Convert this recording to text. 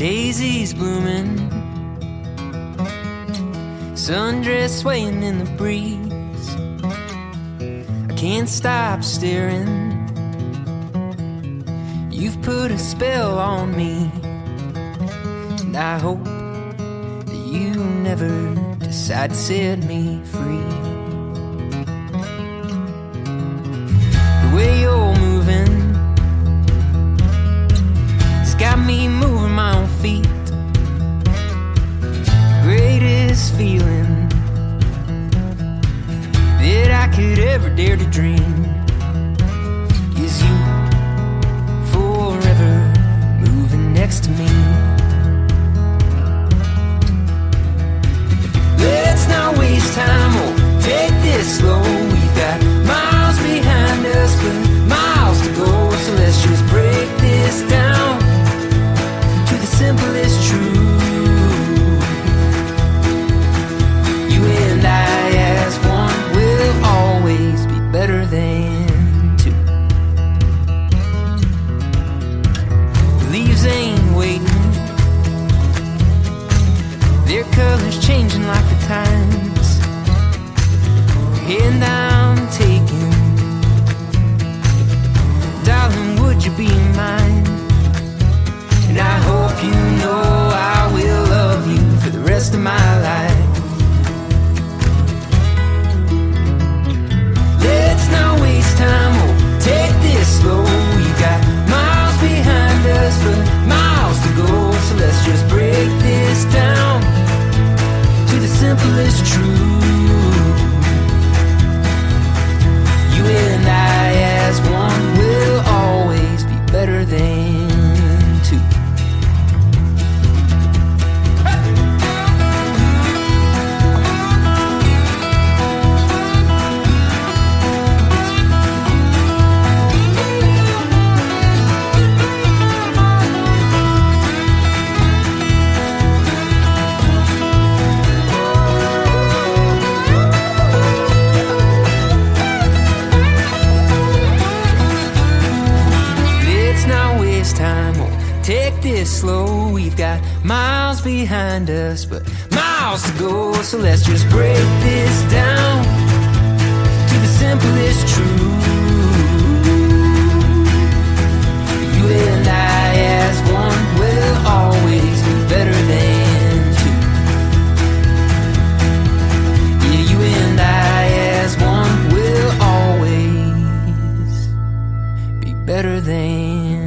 daisies blooming, sundress swaying in the breeze. I can't stop staring. You've put a spell on me, and I hope that you never decide to set me free. The way you're moving has got me moving my own feet. The greatest feeling that I could ever dare to dream is you forever moving next to me. Let's not waste time or take this slow. We've got miles behind us but miles to go, so let's just break this down to the simplest truth. You and I as one will always be better than two. The leaves ain't waiting, their colors changing like the times. And I'm taking, darling, would you be mine? And I hope you know I will love you for the rest of my life. Let's not waste time or take this slow. You got miles behind us but miles to go, so let's just break this down to the simplest truth. You and I as one will always be better than two. Time or take this slow. We've got miles behind us but miles to go, so let's just break this down to the simplest truth. You and I as one will always be better than two. Yeah, you and I as one will always be better than